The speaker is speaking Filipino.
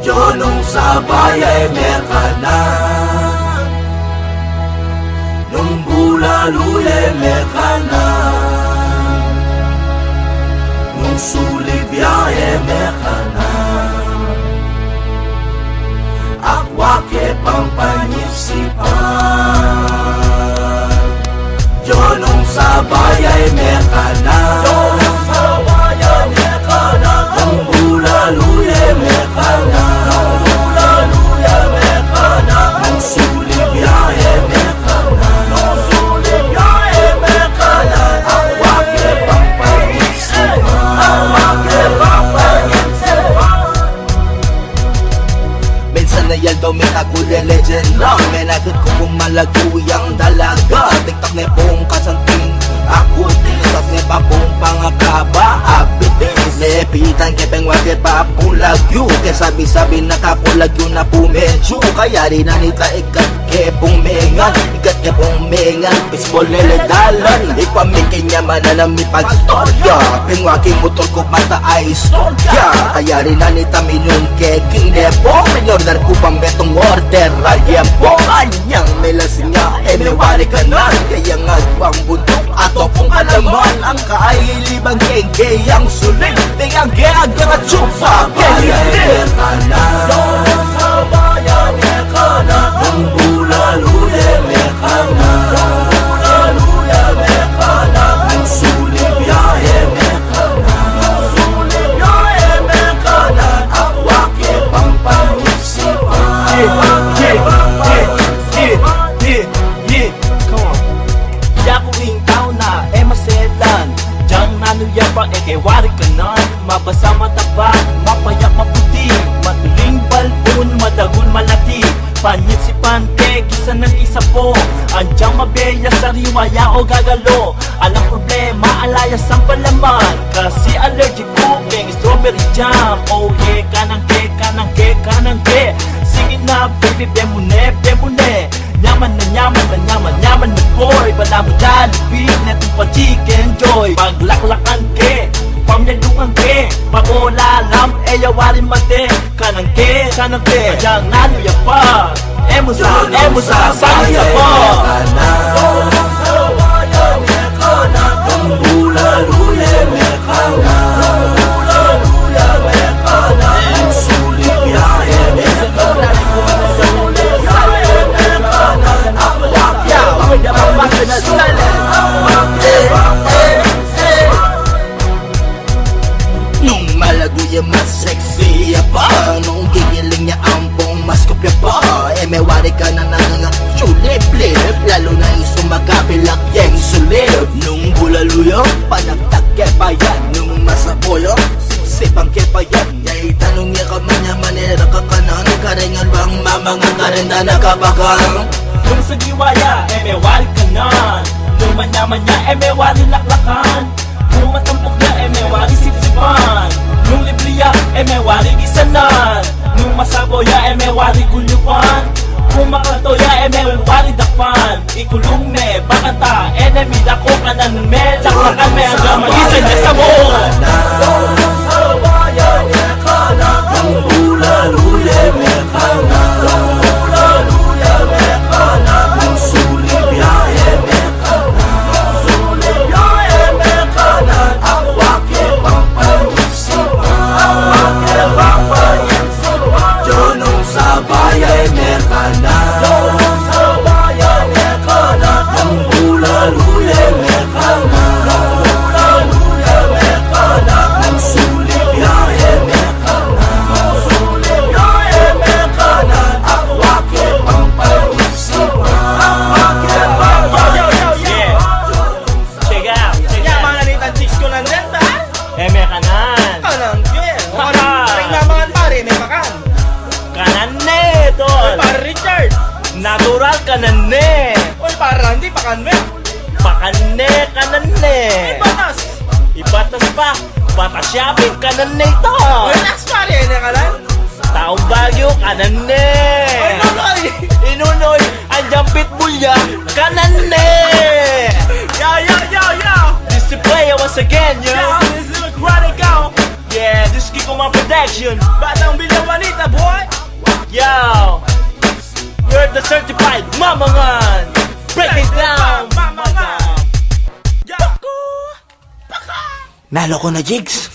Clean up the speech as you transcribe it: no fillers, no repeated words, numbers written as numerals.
Yo nung sabay ay mekana, nung bulaluy ay mekana, nung sulibya ay mekana, akwa ke pampanyisipan. Yo nung sabay ay mekana, nung bulaluy ay mekana, nung sulibya ay mekana, akwa ke pampanyisipan. Minsan na yan daw may taguling legend lang, may nakit ko pumalaguyang dalaga. Tiktak na pong kasanting ako tinisas na papong pangakaba abitis. Lepitan kepeng wakit pa pong lagyo, kaya sabi-sabi nakapulagyo na pumedyo. Kaya rin na nita ikat kepong mengan, ikat kepong mengan, baseball leledalan. Ipamikin niya mananami pagstorya, pingwaking motor ko mata ay istorya. Kaya rin na nita minun keking depo, minyorder ko pang betong order rayempo. Anyang melasing niya, may wari ka na, kaya nga pang buntok ato pong alaman. Ang kailibang kenge ang sulit, tingang geag nga tsupa kaya mekana, nung sabayan mekana, nung bulaluy mekana, nung sulibya mekana, akwa ke pampanyisipan. Yakuing tao na maselan, diyang nanuya pa kay wari ka na. Mabasa mataba, mapayak maputi, matuling balbon, madagun malati. Panyit si Pante, isa ng isa po, andyang mabeya sa riwaya o gagalo. Alang problema, alayas ang palaman, kasi allergic cooking, strawberry jam. Oh yeah, kanang ke, kanang ke, kanang ke. Sige na baby, bemune, bemune. Nyaman na nyaman na nyaman, nyaman na boy. Bala mo Jollibee, netong pa chicken joy. Paglaklakan ke, pamyalukan ke, pag-olalam, yawarin mate. Kanang ke, adyang nanuya pa. Emusa, sangsa pa. Nung sabayan mekana, nung bulaluy mekana, nung sulibya mekana, akwa ke pampanyisipan. Nung malaguya mas sexy pa, nung gigiling niya ampong mas kopya pa. May wari ka na nangangasulip-lip, lalo na isumagapilak yang sulip. Nung bulaluyo, panagtak ke pa yan, nung masaboyo, sipang ke pa yan. Yay tanong niya ka man manera ka kanan, karengan bang mamanga karenda nakabakang. Nung sa giwaya, may wari ka na. Nung manya-manya, may wari laklakan. Nung matampok na, may wari sipsipan. Nung libliya, may wari gisanan. Nung masaboya, may wari gulupan. Kung makatoya, may wari dakpan. Ikulong me, bakanta, enemy dako kanan me, laklakan me hanggang mag-isa niya sa mo. Nung sabayan mekana, nung bulaluy mekana, nung sulibya mekana, akwa ke pampanyisipan. Yo nung sabay ay mekana, nung bulaluy mekana, nung sulibya mekana, akwa ke pampanyisipan. Check out. Mga nanitan chicks ko lang din, ta? May kanan. Anong kaya? Paring namangan pare, may makan. Kanan ne, tol. Pare Richard. Natural kanan ne. Oy, pare Randy, pakan mo. Pakan ne, kanan ne. Batas. Ibatas pa. Batas shopping, kanan ne ito. Relax pare, na ka lang. Taong Baguio, kanan ne. Oy, Nonoy. Inunoy, andyang pitbull ya, kanan ne. Yo. This is the player once again, yo. Yo, this is the chronic out. Yeah, this is Kiko Mapadek. Action! Batang Bilyawanita, boy! Yo! You're the certified mamangan! Break it down! Mamangan! Yaku! Nalo ko na, Jigs.